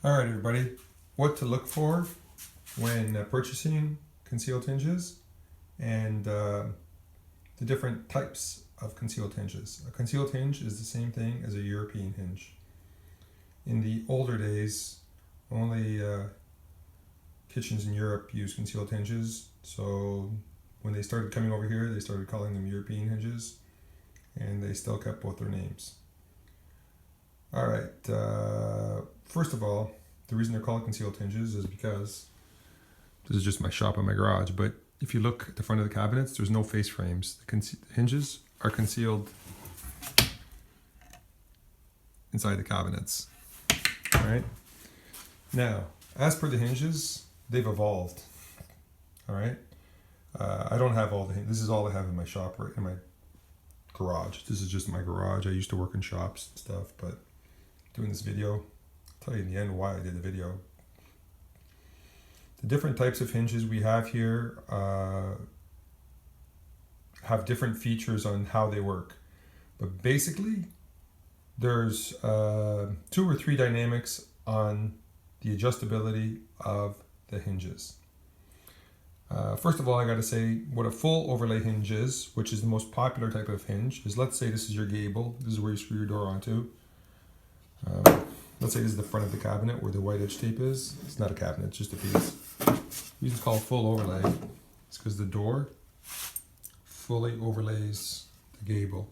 All right, everybody, what to look for when purchasing concealed hinges and the different types of concealed hinges. A concealed hinge is the same thing as a European hinge. In the older days, only kitchens in Europe used concealed hinges, so when they started coming over here, they started calling them European hinges, and they still kept both their names. All right, first of all, the reason they're called concealed hinges is because this is just my shop and my garage, but if you look at the front of the cabinets, there's no face frames. The hinges are concealed inside the cabinets. All right. Now, as per the hinges, they've evolved. All right. I don't have all the hinges. This is all I have in my shop, right in my garage. This is just my garage. I used to work in shops and stuff, but doing this video, I'll tell you in the end why I did the video. The different types of hinges we have here have different features on how they work. But basically, there's 2 or 3 dynamics on the adjustability of the hinges. First of all, I got to say what a full overlay hinge is, which is the most popular type of hinge, is let's say this is your gable. This is where you screw your door onto. Let's say this is the front of the cabinet where the white edge tape is. It's not a cabinet, it's just a piece. The reason it's called full overlay is because the door fully overlays the gable.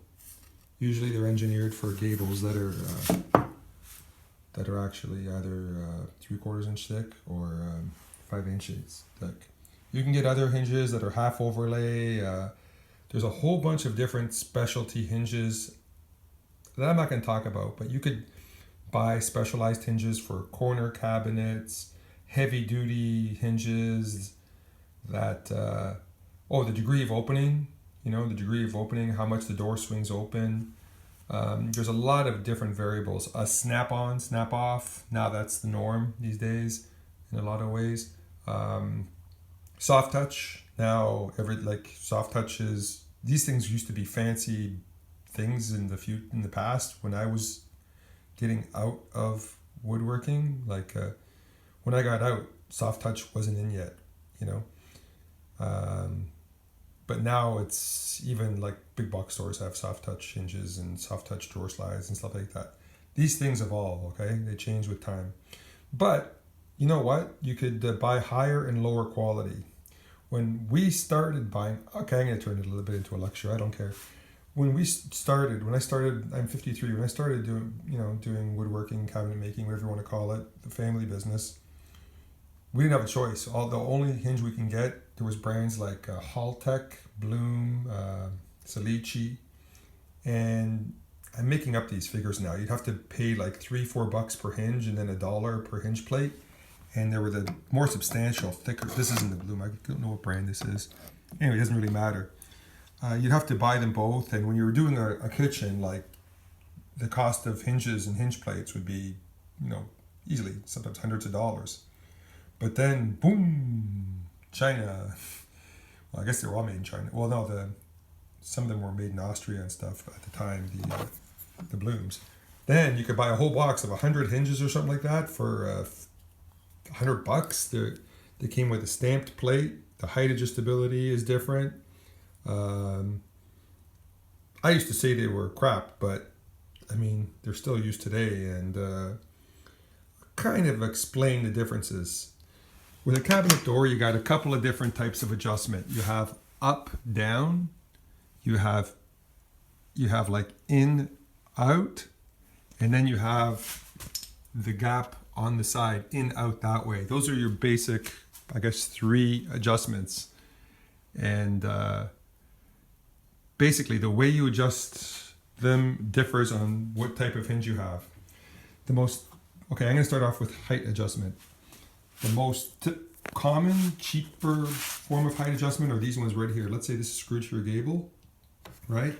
Usually they're engineered for gables that are actually either 3/4 inch thick or 5 inches thick. You can get other hinges that are half overlay. There's a whole bunch of different specialty hinges that I'm not going to talk about, but you could buy specialized hinges for corner cabinets, heavy duty hinges that, the degree of opening, how much the door swings open. There's a lot of different variables. A snap-on, snap-off, now that's the norm these days in a lot of ways. Soft touch, now soft touches, these things used to be fancy things in the past when I was getting out of woodworking. When I got out, soft touch wasn't in yet, but now it's even like big box stores have soft touch hinges and soft touch drawer slides and stuff like that. These things evolve, okay? They change with time. But you know what? You could buy higher and lower quality. When we started buying, okay, I'm going to turn it a little bit into a lecture. I don't care. When I started, I'm 53. When I started doing woodworking, cabinet making, whatever you want to call it, the family business, we didn't have a choice. The only hinge we can get, there was brands like Haltech, Bloom, Salici, and I'm making up these figures now. You'd have to pay like $3-4 per hinge and then $1 per hinge plate. And there were the more substantial, thicker. This isn't the Bloom. I don't know what brand this is. Anyway, it doesn't really matter. You'd have to buy them both, and when you were doing a kitchen, like the cost of hinges and hinge plates would be, easily sometimes hundreds of dollars. But then, boom, China. Well, I guess they were all made in China. Well, no, some of them were made in Austria and stuff at the time. The Blooms. Then you could buy a whole box of 100 hinges or something like that for $100. They came with a stamped plate. The height adjustability is different. I used to say they were crap, but I mean, they're still used today, and kind of explain the differences. With a cabinet door, you got a couple of different types of adjustment. You have up, down, you have like in, out, and then you have the gap on the side, in, out, that way. Those are your basic, I guess, 3 adjustments. And basically, the way you adjust them differs on what type of hinge you have. I'm going to start off with height adjustment. The most common, cheaper form of height adjustment are these ones right here. Let's say this is screwed to your gable, right?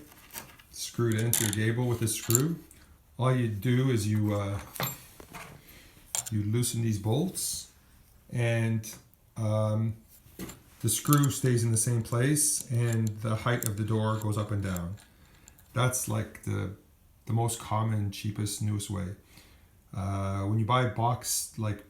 Screwed into your gable with a screw. All you do is you loosen these bolts, and the screw stays in the same place, and the height of the door goes up and down. That's like the most common, cheapest, newest way. When you buy box like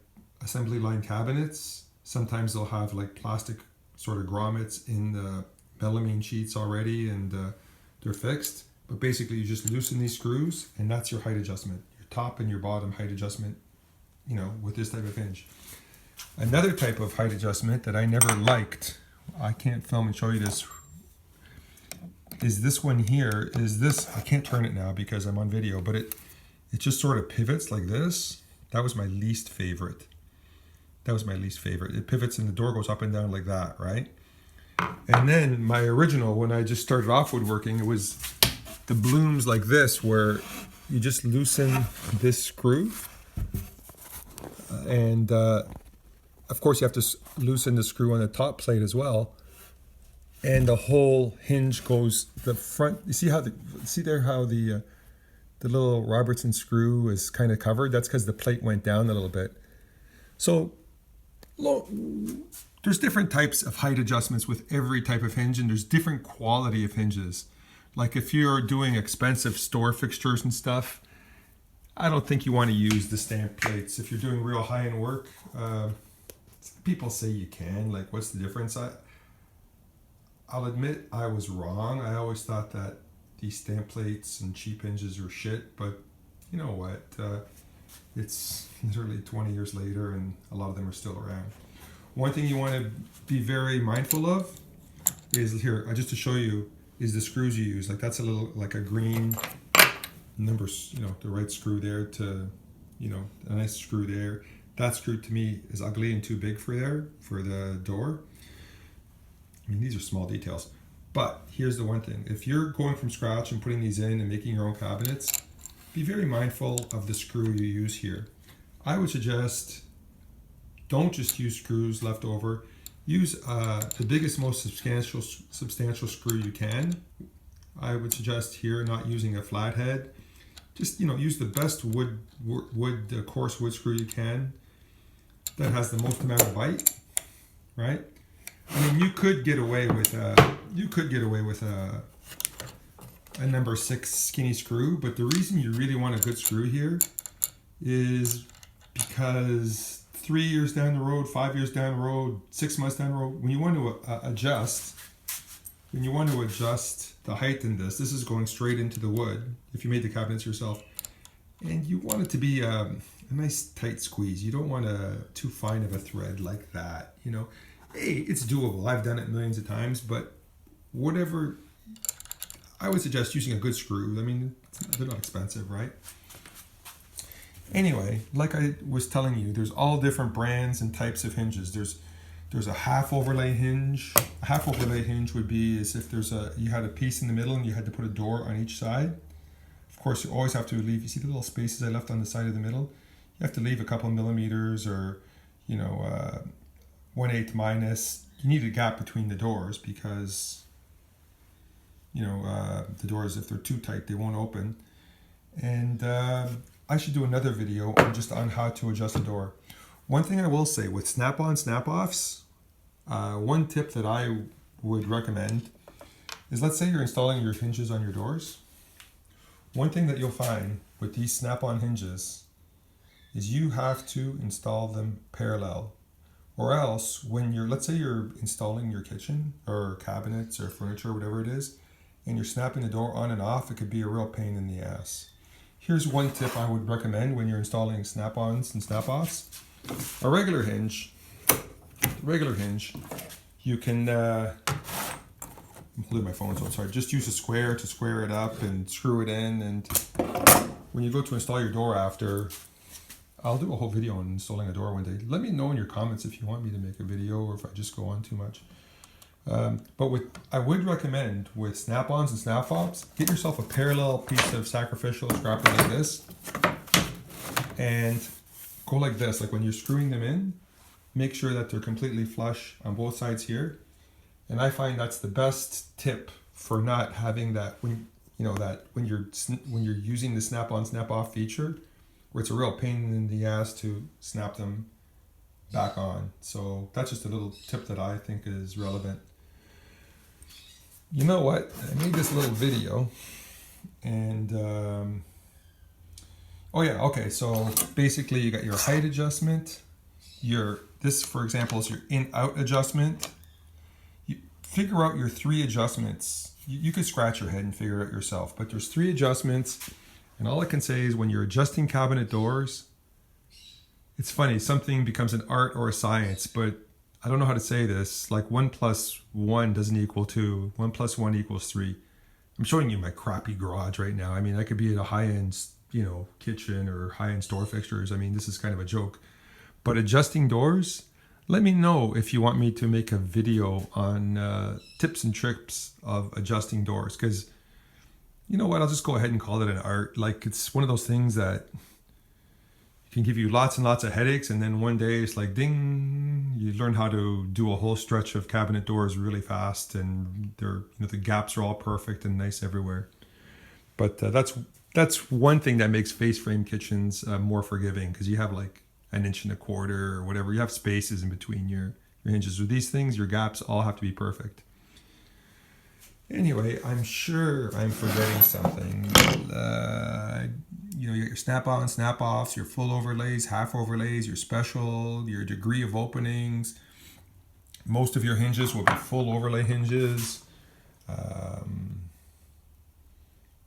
assembly line cabinets, sometimes they'll have like plastic sort of grommets in the melamine sheets already, and they're fixed. But basically you just loosen these screws and that's your height adjustment, your top and your bottom height adjustment, you know, with this type of hinge. Another type of height adjustment that I never liked, I can't film and show you this, is this one here. Is this, I can't turn it now because I'm on video, but it just sort of pivots like this. That was my least favorite. That was my least favorite. It pivots and the door goes up and down like that, right? And then my original, when I just started off woodworking, it was the blooms like this, where you just loosen this screw. And of course you have to loosen the screw on the top plate as well. And the whole hinge goes, the front, you see how see there how the little Robertson screw is kind of covered? That's because the plate went down a little bit. So there's different types of height adjustments with every type of hinge, and there's different quality of hinges. Like if you're doing expensive store fixtures and stuff, I don't think you want to use the stamp plates. If you're doing real high-end work, people say you can. Like, what's the difference? I'll admit I was wrong. I always thought that these stamp plates and cheap hinges were shit, but you know what? It's literally 20 years later and a lot of them are still around. One thing you want to be very mindful of is here, just to show you, is the screws you use. Like that's a little, like a green number, you know, the right screw there to, you know, a nice screw there. That screw to me is ugly and too big for the door. I mean, these are small details, but here's the one thing. If you're going from scratch and putting these in and making your own cabinets, be very mindful of the screw you use here. I would suggest don't just use screws left over. Use the biggest, most substantial screw you can. I would suggest here not using a flathead. Just, you know, use the best coarse wood screw you can that has the most amount of bite, right? I mean, you could get away with a number 6 skinny screw, but the reason you really want a good screw here is because 3 years down the road, 5 years down the road, 6 months down the road, when you want to adjust the height in this is going straight into the wood if you made the cabinets yourself, and you want it to be a nice tight squeeze. You don't want too fine of a thread like that, you know. Hey, it's doable. I've done it millions of times, but whatever, I would suggest using a good screw. I mean, they're not expensive, right? Anyway, like I was telling you, there's all different brands and types of hinges. There's a half overlay hinge. A half overlay hinge would be as if you had a piece in the middle and you had to put a door on each side. Of course, you always have to leave, you see the little spaces I left on the side of the middle? You have to leave a couple millimeters, or, you know, 1/8 minus. You need a gap between the doors because, you know, the doors, if they're too tight, they won't open. And I should do another video on how to adjust a door. One thing I will say with snap-on, snap-offs, one tip that I would recommend is, let's say you're installing your hinges on your doors. One thing that you'll find with these snap-on hinges is you have to install them parallel, or else when let's say you're installing your kitchen or cabinets or furniture, whatever it is, and you're snapping the door on and off, it could be a real pain in the ass. Here's one tip I would recommend when you're installing snap-ons and snap-offs. A regular hinge, you can, I'm holding my phone so it's hard, just use a square to square it up and screw it in, and when you go to install your door after, I'll do a whole video on installing a door one day. Let me know in your comments if you want me to make a video or if I just go on too much. But I would recommend with snap-ons and snap-offs, get yourself a parallel piece of sacrificial scrapper like this, and go like this. Like when you're screwing them in, make sure that they're completely flush on both sides here. And I find that's the best tip for not having that when you're using the snap-on, snap-off feature, where it's a real pain in the ass to snap them back on. So that's just a little tip that I think is relevant. You know what? I made this little video, and Oh yeah, okay. So basically, you got your height adjustment. This, for example, is your in-out adjustment. You figure out your three adjustments. You could scratch your head and figure it out yourself, but there's three adjustments, and all I can say is when you're adjusting cabinet doors, it's funny. Something becomes an art or a science, but I don't know how to say this. Like 1+1 doesn't equal 2. 1+1 equals 3. I'm showing you my crappy garage right now. I mean, I could be at a high-end, kitchen or high-end store fixtures. I mean, this is kind of a joke. But adjusting doors, let me know if you want me to make a video on tips and tricks of adjusting doors. Because you know what? I'll just go ahead and call it an art. Like, it's one of those things that can give you lots and lots of headaches, and then one day it's like ding, you learn how to do a whole stretch of cabinet doors really fast, and the gaps are all perfect and nice everywhere. But that's one thing that makes face frame kitchens more forgiving, because you have like an inch and a quarter or whatever. You have spaces in between your hinges. With these things, your gaps all have to be perfect. Anyway, I'm sure I'm forgetting something. You get your snap-on, snap-offs, your full overlays, half overlays, your special, your degree of openings. Most of your hinges will be full overlay hinges.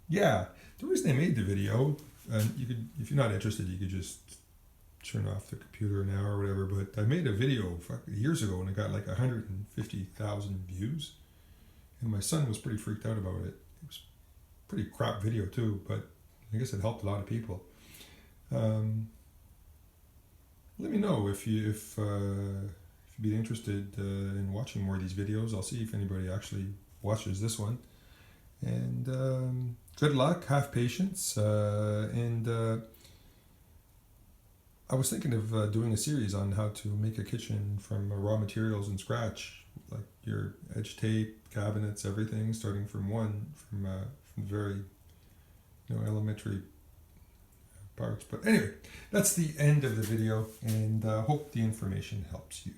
Yeah, the reason I made the video, and you could, if you're not interested, you could just turn off the computer now or whatever. But I made a video years ago, and it got like 150,000 views. And my son was pretty freaked out about it. It was a pretty crap video too, but I guess it helped a lot of people. Let me know if you'd be interested in watching more of these videos. I'll see if anybody actually watches this one. And good luck, have patience. And I was thinking of doing a series on how to make a kitchen from raw materials and scratch, like your edge tape, cabinets, everything, starting from very elementary parts. But anyway, that's the end of the video, and hope the information helps you.